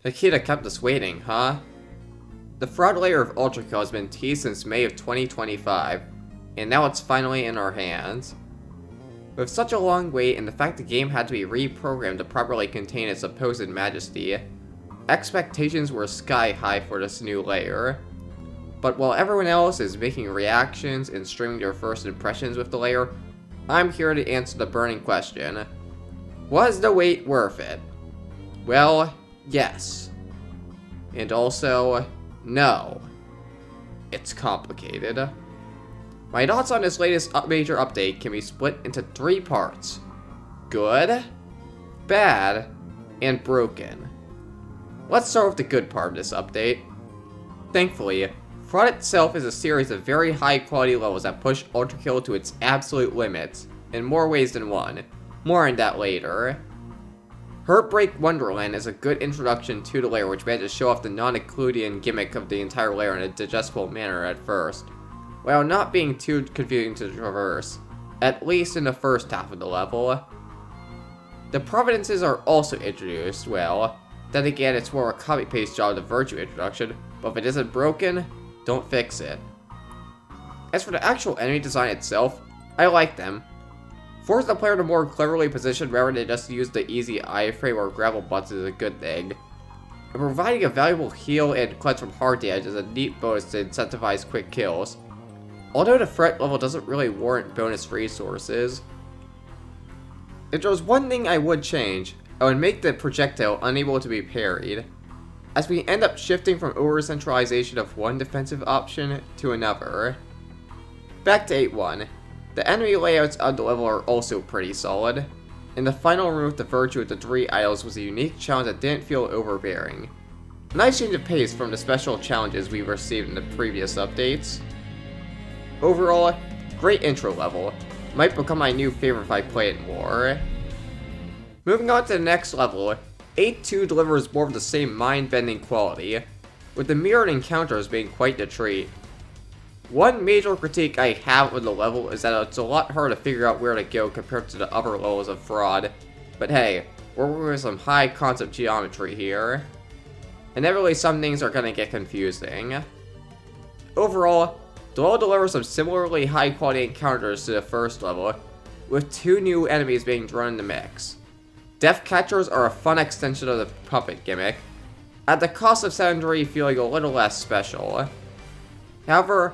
Nikita kept us waiting, huh? The Fraud Layer of Ultrakill has been teased since May of 2025, and now it's finally in our hands. With such a long wait and the fact the game had to be reprogrammed to properly contain its supposed majesty, expectations were sky high for this new layer. But while everyone else is making reactions and streaming their first impressions with the layer, I'm here to answer the burning question. Was the wait worth it? Well, yes. And also, no. It's complicated. My thoughts on this latest major update can be split into 3 parts. Good, bad, and broken. Let's start with the good part of this update. Thankfully, Fraud itself is a series of very high quality levels that push Ultrakill to its absolute limits, in more ways than one. More on that later. Heartbreak Wonderland is a good introduction to the layer, which manages to show off the non-Euclidean gimmick of the entire layer in a digestible manner at first, while not being too confusing to traverse, at least in the first half of the level. The Providences are also introduced, well, then again it's more a copy-paste job of the Virtue introduction, but if it isn't broken, don't fix it. As for the actual enemy design itself, I like them. Force the player to more cleverly position rather than just use the easy iframe or grapple buttons is a good thing. And providing a valuable heal and cleanse from hard damage is a neat bonus to incentivize quick kills. Although the threat level doesn't really warrant bonus resources. If there was one thing I would change, I would make the projectile unable to be parried, as we end up shifting from over-centralization of one defensive option to another. Back to 8.1. The enemy layouts of the level are also pretty solid, and the final room with the Virtue with the 3 idols was a unique challenge that didn't feel overbearing. A nice change of pace from the special challenges we received in the previous updates. Overall, great intro level. Might become my new favorite if I play it more. Moving on to the next level, 8.2 delivers more of the same mind-bending quality, with the mirrored encounters being quite the treat. One major critique I have with the level is that it's a lot harder to figure out where to go compared to the other levels of Fraud, but hey, we're working with some high concept geometry here. Inevitably some things are gonna get confusing. Overall, the level delivers some similarly high quality encounters to the first level, with 2 new enemies being thrown in the mix. Death Catchers are a fun extension of the puppet gimmick, at the cost of Secondary feeling a little less special. However,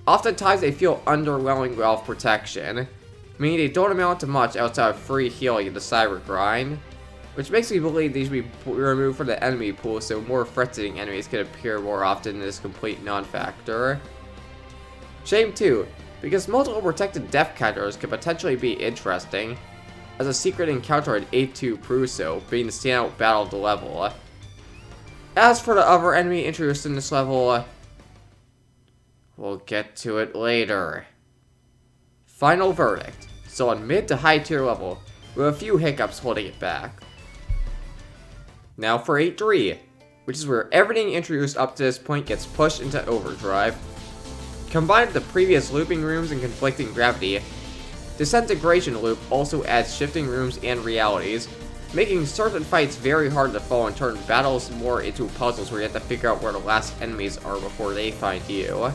oftentimes they feel underwhelming without protection, meaning they don't amount to much outside of free healing in the cyber grind, which makes me believe these should be removed from the enemy pool so more threatening enemies can appear more often in this complete non-factor. Shame too, because multiple protected Death Catchers could potentially be interesting, as a secret encounter in 8.2 proves so, being the standout battle of the level. As for the other enemy introduced in this level, we'll get to it later. Final verdict, still on mid to high tier level, with a few hiccups holding it back. Now for 8.3, which is where everything introduced up to this point gets pushed into overdrive. Combined with the previous looping rooms and conflicting gravity, Disintegration Loop also adds shifting rooms and realities, making certain fights very hard to follow and turn battles more into puzzles where you have to figure out where the last enemies are before they find you.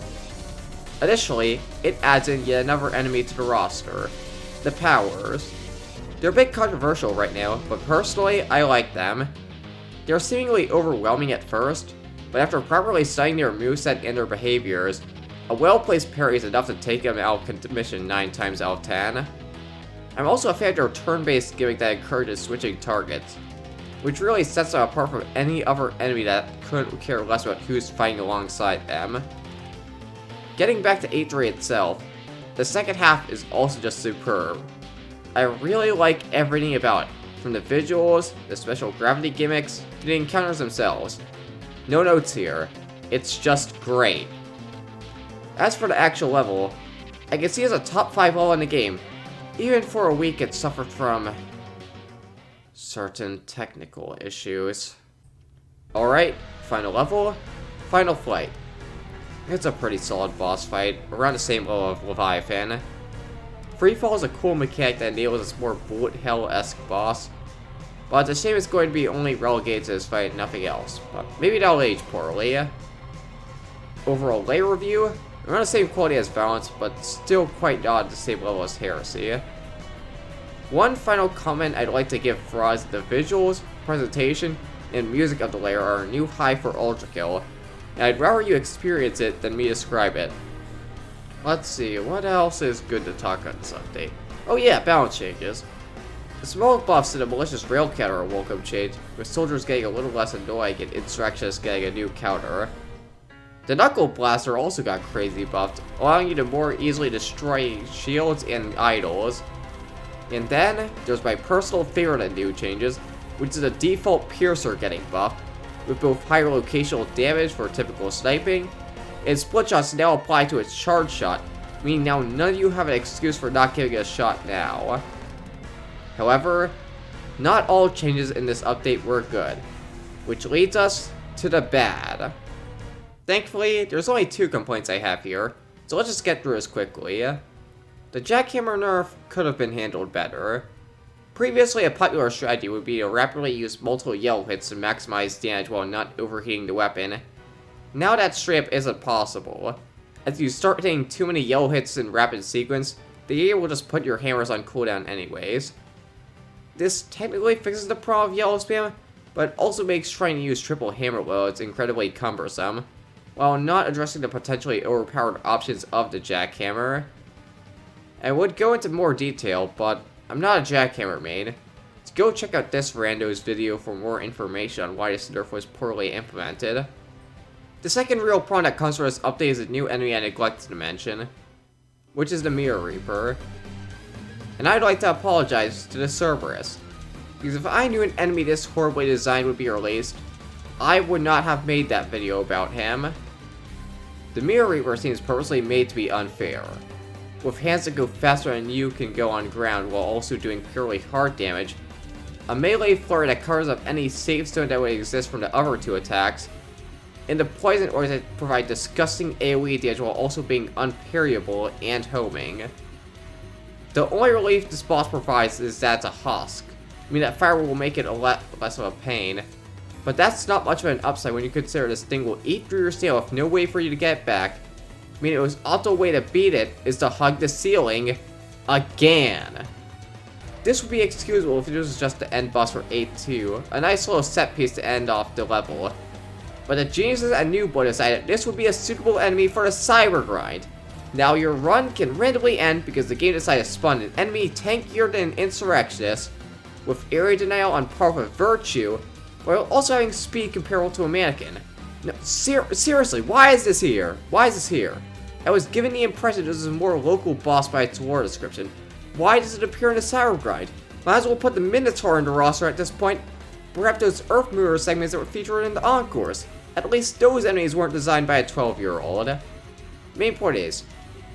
Additionally, it adds in yet another enemy to the roster, the Powers. They're a bit controversial right now, but personally, I like them. They're seemingly overwhelming at first, but after properly studying their moveset and their behaviors, a well-placed parry is enough to take them out of commission 9 times out of 10. I'm also a fan of their turn-based gimmick that encourages switching targets, which really sets them apart from any other enemy that couldn't care less about who's fighting alongside them. Getting back to 8.3 itself, the second half is also just superb. I really like everything about it, from the visuals, the special gravity gimmicks, to the encounters themselves. No notes here, it's just great. As for the actual level, I can see it as a top 5 level in the game. Even for a week it suffered from certain technical issues. Alright, final level, Final Flight. It's a pretty solid boss fight, around the same level of Leviathan. Freefall is a cool mechanic that enables this more bullet hell-esque boss. But it's a shame it's going to be only relegated to this fight, nothing else. But maybe that'll age poorly. Overall layer review, around the same quality as Valance, but still quite not at the same level as Heresy. One final comment I'd like to give Fraud is the visuals, presentation, and music of the layer are a new high for Ultrakill, and I'd rather you experience it than me describe it. Let's see, what else is good to talk on this update? Oh yeah, balance changes. The small buffs to the malicious rail counter are a welcome change, with soldiers getting a little less annoying and insurrectionists getting a new counter. The Knuckle Blaster also got crazy buffed, allowing you to more easily destroy shields and idols. And then, there's my personal favorite of new changes, which is the default Piercer getting buffed, with both higher locational damage for typical sniping, and split shots now apply to its charge shot, meaning now none of you have an excuse for not giving a shot now. However, not all changes in this update were good, which leads us to the bad. Thankfully, there's only 2 complaints I have here, so let's just get through this quickly. The jackhammer nerf could have been handled better. Previously, a popular strategy would be to rapidly use multiple yellow hits to maximize damage while not overheating the weapon. Now that straight up isn't possible. As you start hitting too many yellow hits in rapid sequence, the game will just put your hammers on cooldown anyways. This technically fixes the problem of yellow spam, but also makes trying to use triple hammer loads incredibly cumbersome, while not addressing the potentially overpowered options of the jackhammer. I would go into more detail, but I'm not a jackhammer main, so go check out this rando's video for more information on why this nerf was poorly implemented. The second real problem that comes from this update is a new enemy I neglected to mention, which is the Mirror Reaper. And I'd like to apologize to the Cerberus, because if I knew an enemy this horribly designed would be released, I would not have made that video about him. The Mirror Reaper seems purposely made to be unfair. With hands that go faster than you can go on ground while also doing purely hard damage, a melee flurry that covers up any save zone that would exist from the other 2 attacks, and the poison ores that provide disgusting AoE damage while also being unparryable and homing. The only relief this boss provides is that it's a husk. I mean, that fire will make it a lot less of a pain. But that's not much of an upside when you consider this thing will eat through your sail with no way for you to get back. I mean, it was optimal way to beat it is to hug the ceiling again. This would be excusable if it was just the end boss for 8-2, a nice little set piece to end off the level. But the geniuses at Newblood decided this would be a suitable enemy for a cyber grind. Now your run can randomly end because the game decided to spawn an enemy tankier than an insurrectionist, with area denial on par with Virtue, while also having speed comparable to a mannequin. No, seriously, why is this here? Why is this here? I was given the impression this is a more local boss by its lore description. Why does it appear in the cyber grind? Might as well put the Minotaur in the roster at this point. Perhaps those Earth Mirror segments that were featured in the Encores. At least those enemies weren't designed by a 12-year-old. Main point is,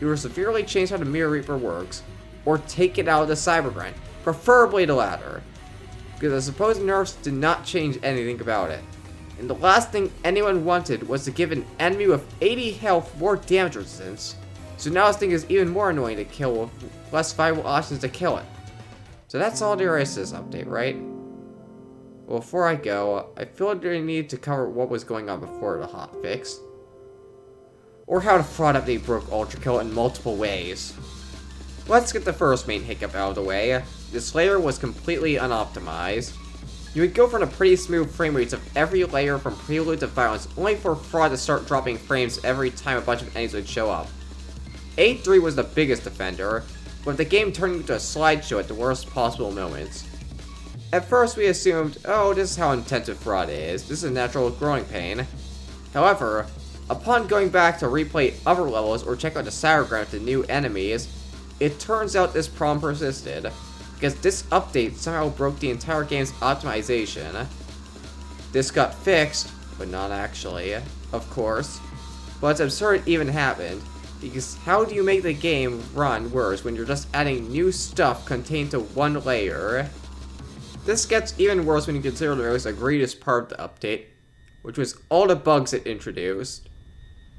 either severely change how the Mirror Reaper works, or take it out of the cyber grind, preferably the latter, because the supposed nerfs did not change anything about it. And the last thing anyone wanted was to give an enemy with 80 health more damage resistance, so now this thing is even more annoying to kill with less viable options to kill it. So that's all there is to this update, right? Well, before I go, I feel like I need to cover what was going on before the hotfix, or how the Fraud update broke Ultrakill in multiple ways. Let's get the first main hiccup out of the way. This layer was completely unoptimized. You would go from the pretty smooth frame rates of every layer from Prelude to Violence, only for Fraud to start dropping frames every time a bunch of enemies would show up. 8-3 was the biggest offender, with the game turning into a slideshow at the worst possible moments. At first we assumed, oh, this is how intensive Fraud is, this is a natural growing pain. However, upon going back to replay other levels or check out the cyber grind with the new enemies, it turns out this problem persisted, because this update somehow broke the entire game's optimization. This got fixed, but not actually, of course. But it's absurd it even happened, because how do you make the game run worse when you're just adding new stuff contained to one layer? This gets even worse when you consider the most egregious part of the update, which was all the bugs it introduced.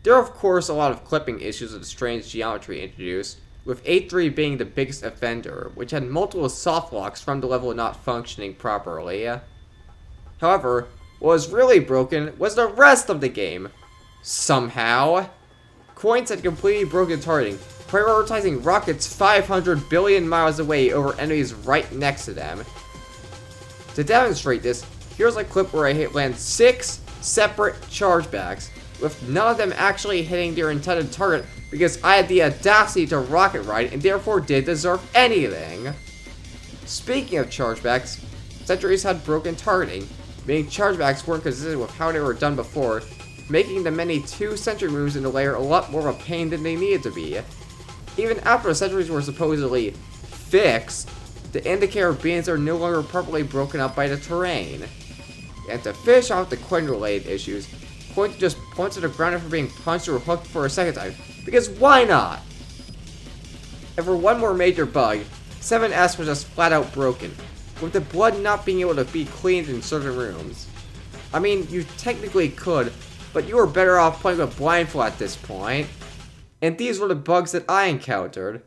There are of course a lot of clipping issues with the strange geometry introduced, with 8-3 being the biggest offender, which had multiple soft locks from the level not functioning properly. However, what was really broken was the rest of the game. Somehow, Coins had completely broken targeting, prioritizing rockets 500 billion miles away over enemies right next to them. To demonstrate this, here's a clip where I land 6 separate chargebacks, with none of them actually hitting their intended target because I had the audacity to rocket ride and therefore did deserve anything. Speaking of chargebacks, sentries had broken targeting, meaning chargebacks weren't consistent with how they were done before, making the many 2 sentry moves in the layer a lot more of a pain than they needed to be. Even after the sentries were supposedly fixed, the indicator beams are no longer properly broken up by the terrain. And to finish off the coin-related issues, Coin just points to the ground after being punched or hooked for a second time, because why not? And for one more major bug, 7S was just flat out broken, with the blood not being able to be cleaned in certain rooms. I mean, you technically could, but you were better off playing with blindfold at this point. And these were the bugs that I encountered.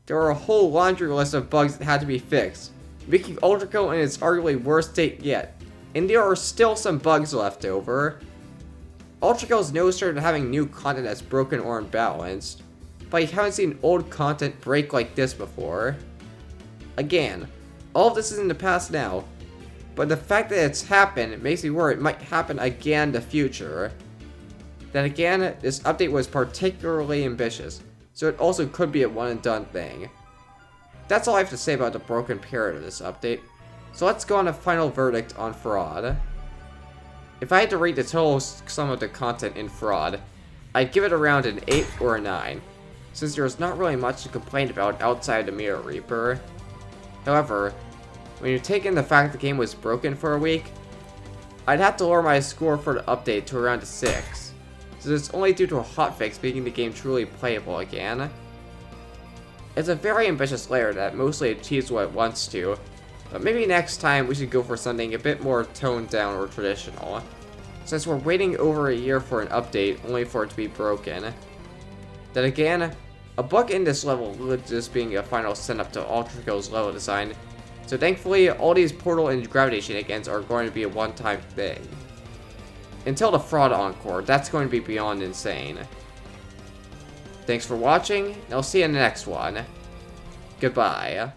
There were a whole laundry list of bugs that had to be fixed, making Ultrakill in its arguably worst state yet. And there are still some bugs left over. Ultrakill is no stranger to having new content that's broken or imbalanced, but you haven't seen old content break like this before. Again, all of this is in the past now, but the fact that it's happened makes me worry it might happen again in the future. Then again, this update was particularly ambitious, so it also could be a one and done thing. That's all I have to say about the broken period of this update, so let's go on a final verdict on Fraud. If I had to rate the total sum of the content in Fraud, I'd give it around an 8 or a 9, since there's not really much to complain about outside the Mirror Reaper. However, when you take in the fact the game was broken for a week, I'd have to lower my score for the update to around a 6, since it's only due to a hotfix making the game truly playable again. It's a very ambitious layer that mostly achieves what it wants to, but maybe next time we should go for something a bit more toned down or traditional, since we're waiting over a year for an update only for it to be broken. Then again, a bug in this level would just being a final send-up to Ultrakill's level design, so thankfully all these portal and gravity shenanigans are going to be a one-time thing. Until the Fraud Encore, that's going to be beyond insane. Thanks for watching, and I'll see you in the next one. Goodbye.